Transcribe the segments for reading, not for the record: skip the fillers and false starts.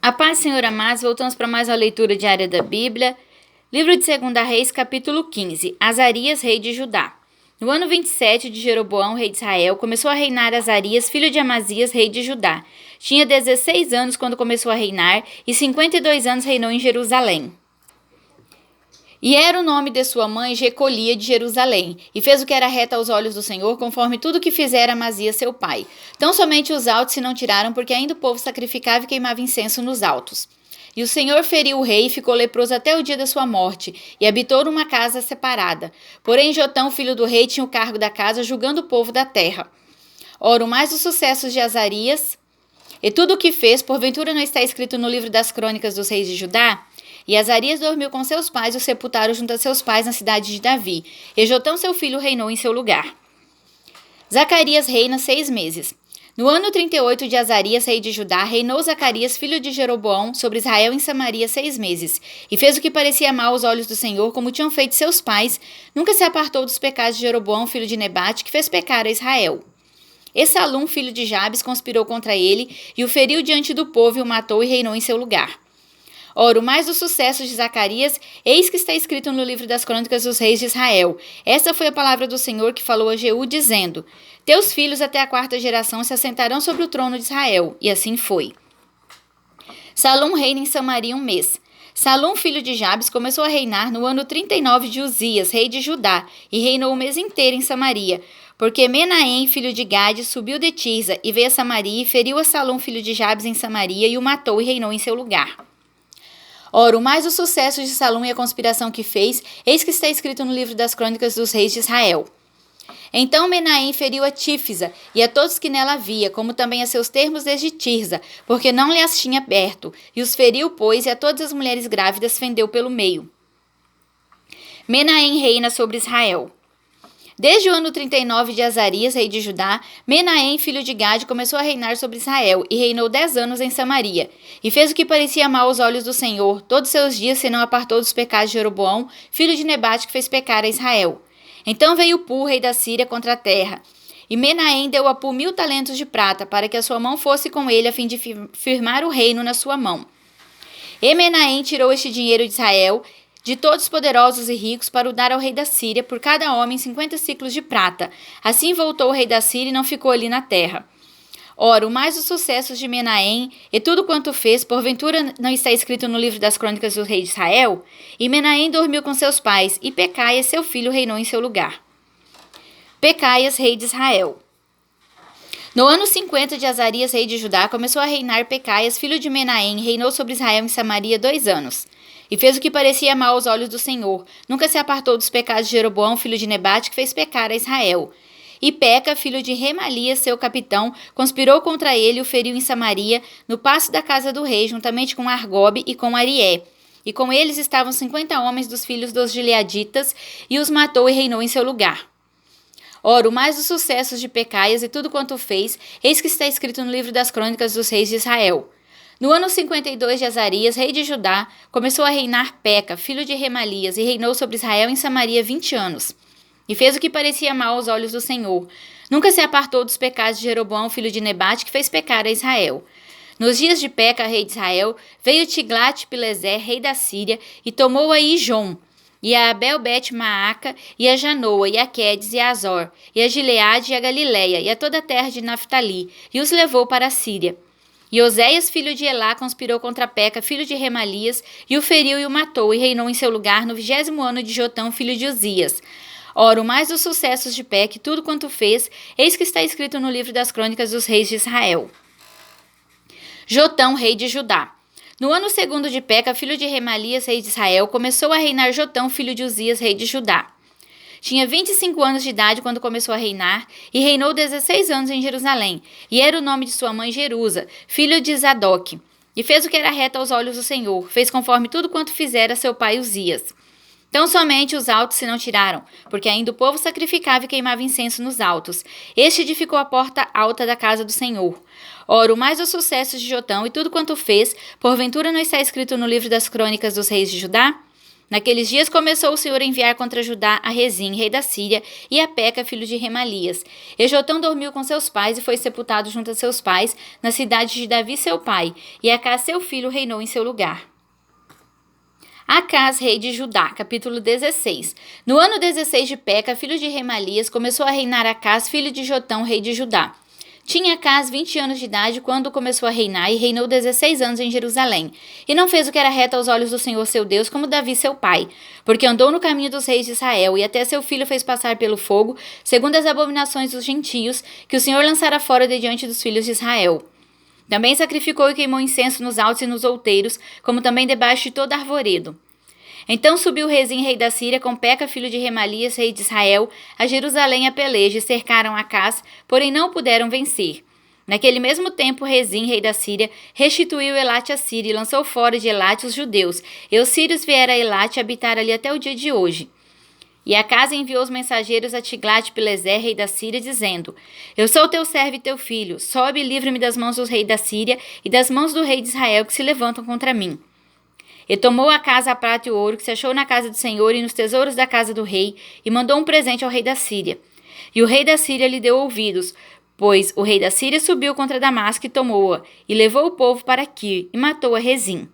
A paz, Senhor amados, voltamos para mais uma leitura diária da Bíblia. Livro de 2 Reis, capítulo 15. Azarias, rei de Judá. No ano 27 de Jeroboão, rei de Israel, começou a reinar Azarias, filho de Amazias, rei de Judá. Tinha 16 anos quando começou a reinar e 52 anos reinou em Jerusalém. E era o nome de sua mãe Jecolia de Jerusalém, e fez o que era reto aos olhos do Senhor, conforme tudo que fizera Amazias seu pai. Tão somente os altos se não tiraram, porque ainda o povo sacrificava e queimava incenso nos altos. E o Senhor feriu o rei e ficou leproso até o dia da sua morte, e habitou numa casa separada. Porém Jotão, filho do rei, tinha o cargo da casa, julgando o povo da terra. Ora, o mais dos sucessos de Azarias, e tudo o que fez, porventura não está escrito no livro das crônicas dos reis de Judá? E Azarias dormiu com seus pais e o sepultaram junto a seus pais na cidade de Davi. E Jotão, seu filho, reinou em seu lugar. Zacarias reina 6 meses. No ano 38 de Azarias, rei de Judá, reinou Zacarias, filho de Jeroboão, sobre Israel em Samaria 6 meses. E fez o que parecia mal aos olhos do Senhor, como tinham feito seus pais. Nunca se apartou dos pecados de Jeroboão, filho de Nebate, que fez pecar a Israel. Essalum, filho de Jabes, conspirou contra ele, e o feriu diante do povo, e o matou e reinou em seu lugar. Ora, o mais dos sucessos de Zacarias, eis que está escrito no livro das crônicas dos reis de Israel. Essa foi a palavra do Senhor que falou a Jeú, dizendo: Teus filhos até a 4ª geração se assentarão sobre o trono de Israel. E assim foi. Salum reina em Samaria 1 mês. Salum, filho de Jabes, começou a reinar no ano 39 de Uzias, rei de Judá, e reinou o mês inteiro em Samaria. Porque Menahem, filho de Gade, subiu de Tirza, e veio a Samaria, e feriu a Salum, filho de Jabes, em Samaria, e o matou e reinou em seu lugar. Ora, o mais dos sucessos de Salum e a conspiração que fez, eis que está escrito no livro das crônicas dos reis de Israel. Então Menahem feriu a Tífisa e a todos que nela havia, como também a seus termos desde Tirza, porque não lhe as tinha perto, e os feriu, pois, e a todas as mulheres grávidas fendeu pelo meio. Menahem reina sobre Israel. Desde o ano 39 de Azarias, rei de Judá, Menahem, filho de Gade, começou a reinar sobre Israel, e reinou 10 anos em Samaria. E fez o que parecia mal aos olhos do Senhor, todos seus dias se não apartou dos pecados de Jeroboão, filho de Nebate, que fez pecar a Israel. Então veio Pu, rei da Síria, contra a terra. E Menahem deu a Pu 1000 talentos de prata, para que a sua mão fosse com ele, a fim de firmar o reino na sua mão. E Menahem tirou este dinheiro de Israel, de todos poderosos e ricos, para o dar ao rei da Síria, por cada homem 50 siclos de prata. Assim voltou o rei da Síria e não ficou ali na terra. Ora, o mais dos sucessos de Menahem, e tudo quanto fez, porventura não está escrito no livro das crônicas do rei de Israel? E Menahem dormiu com seus pais, e Pecaias, seu filho, reinou em seu lugar. Pecaias, rei de Israel. No ano 50 de Azarias, rei de Judá, começou a reinar Pecaias, filho de Menahem, reinou sobre Israel em Samaria 2 anos. E fez o que parecia mal aos olhos do Senhor. Nunca se apartou dos pecados de Jeroboão, filho de Nebate, que fez pecar a Israel. E Peca, filho de Remalias, seu capitão, conspirou contra ele e o feriu em Samaria, no paço da casa do rei, juntamente com Argobe e com Arié. E com eles estavam 50 homens dos filhos dos Gileaditas, e os matou e reinou em seu lugar. Ora, o mais dos sucessos de Pecaias e tudo quanto fez, eis que está escrito no livro das crônicas dos reis de Israel. No ano 52 de Azarias, rei de Judá, começou a reinar Peca, filho de Remalias, e reinou sobre Israel em Samaria 20 anos. E fez o que parecia mal aos olhos do Senhor. Nunca se apartou dos pecados de Jeroboão, filho de Nebate, que fez pecar a Israel. Nos dias de Peca, rei de Israel, veio Tiglat-Pileser, rei da Síria, e tomou a Ijon, e a Abel-Bet-Maaca, e a Janoa, e a Quedes, e a Azor, e a Gileade, e a Galileia, e a toda a terra de Naftali, e os levou para a Síria. E Oséias, filho de Elá, conspirou contra Peca, filho de Remalias, e o feriu e o matou, e reinou em seu lugar no 20º ano de Jotão, filho de Uzias. Ora, o mais dos sucessos de Peca e tudo quanto fez, eis que está escrito no livro das crônicas dos reis de Israel. Jotão, rei de Judá. No ano 2º de Peca, filho de Remalias, rei de Israel, começou a reinar Jotão, filho de Uzias, rei de Judá. Tinha 25 anos de idade quando começou a reinar, e reinou 16 anos em Jerusalém, e era o nome de sua mãe Jerusa, filho de Zadoque. E fez o que era reto aos olhos do Senhor, fez conforme tudo quanto fizera seu pai Uzias. Tão somente os altos se não tiraram, porque ainda o povo sacrificava e queimava incenso nos altos. Este edificou a porta alta da casa do Senhor. Ora, o mais dos sucessos de Jotão e tudo quanto fez, porventura não está escrito no livro das crônicas dos reis de Judá? Naqueles dias começou o Senhor a enviar contra Judá a Rezim, rei da Síria, e a Peca, filho de Remalias. E Jotão dormiu com seus pais e foi sepultado junto a seus pais, na cidade de Davi seu pai, e Acás seu filho reinou em seu lugar. Acás, rei de Judá, capítulo 16. No ano 16 de Peca, filho de Remalias, começou a reinar Acás, filho de Jotão, rei de Judá. Tinha Acás 20 anos de idade quando começou a reinar e reinou 16 anos em Jerusalém. E não fez o que era reto aos olhos do Senhor seu Deus, como Davi seu pai, porque andou no caminho dos reis de Israel, e até seu filho fez passar pelo fogo, segundo as abominações dos gentios, que o Senhor lançara fora de diante dos filhos de Israel. Também sacrificou e queimou incenso nos altos e nos outeiros, como também debaixo de todo arvoredo. Então subiu Rezim, rei da Síria, com Peca, filho de Remalias, rei de Israel, a Jerusalém a peleja, e cercaram Acás, porém não puderam vencer. Naquele mesmo tempo, Rezim, rei da Síria, restituiu Elate à Síria e lançou fora de Elate os judeus, e os sírios vieram a Elate habitar ali até o dia de hoje. E Acás enviou os mensageiros a Tiglat-Pileser, rei da Síria, dizendo: Eu sou teu servo e teu filho, sobe e livra-me das mãos dos reis da Síria e das mãos do rei de Israel que se levantam contra mim. E tomou Acás a prata e o ouro que se achou na casa do Senhor e nos tesouros da casa do rei, e mandou um presente ao rei da Síria. E o rei da Síria lhe deu ouvidos, pois o rei da Síria subiu contra Damasco e tomou-a, e levou o povo para Quir, e matou a Rezim.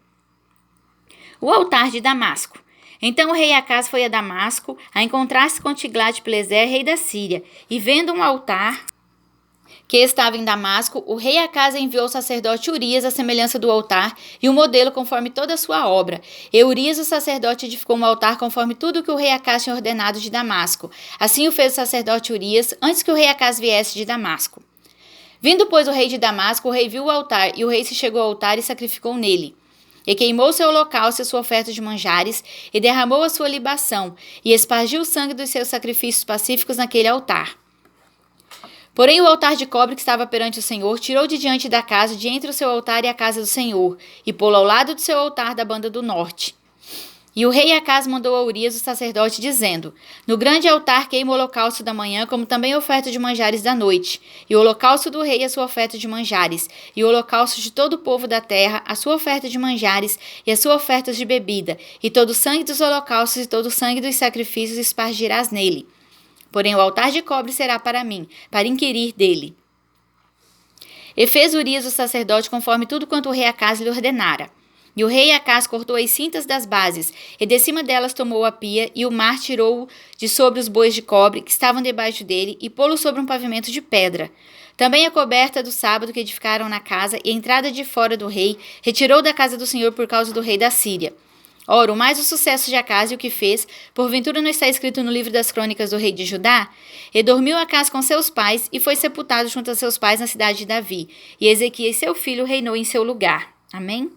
O altar de Damasco. Então o rei Acás foi a Damasco, a encontrar-se com Tiglat-Pileser, rei da Síria, e vendo um altar que estava em Damasco, o rei Acás enviou o sacerdote Urias à semelhança do altar e o modelo conforme toda a sua obra. E Urias, o sacerdote, edificou um altar conforme tudo o que o rei Acás tinha ordenado de Damasco. Assim o fez o sacerdote Urias, antes que o rei Acás viesse de Damasco. Vindo, pois, o rei de Damasco, o rei viu o altar, e o rei se chegou ao altar e sacrificou nele. E queimou seu holocausto e sua oferta de manjares, e derramou a sua libação, e espargiu o sangue dos seus sacrifícios pacíficos naquele altar. Porém o altar de cobre que estava perante o Senhor tirou de diante da casa, de entre o seu altar e a casa do Senhor, e pô-lo ao lado do seu altar da banda do norte. E o rei Acás mandou a Urias, o sacerdote, dizendo: No grande altar queima o holocausto da manhã, como também a oferta de manjares da noite, e o holocausto do rei a sua oferta de manjares, e o holocausto de todo o povo da terra, a sua oferta de manjares, e a sua oferta de bebida, e todo o sangue dos holocaustos e todo o sangue dos sacrifícios espargirás nele. Porém o altar de cobre será para mim, para inquirir dele. E fez Urias o sacerdote conforme tudo quanto o rei Acás lhe ordenara. E o rei Acás cortou as cintas das bases, e de cima delas tomou a pia, e o mar tirou de sobre os bois de cobre que estavam debaixo dele, e pô-lo sobre um pavimento de pedra. Também a coberta do sábado que edificaram na casa, e a entrada de fora do rei, retirou da casa do Senhor por causa do rei da Síria. Ora, o mais o sucesso de Acás e o que fez, porventura não está escrito no livro das crônicas do rei de Judá? E dormiu Acás com seus pais, e foi sepultado junto a seus pais na cidade de Davi. E Ezequias seu filho reinou em seu lugar. Amém?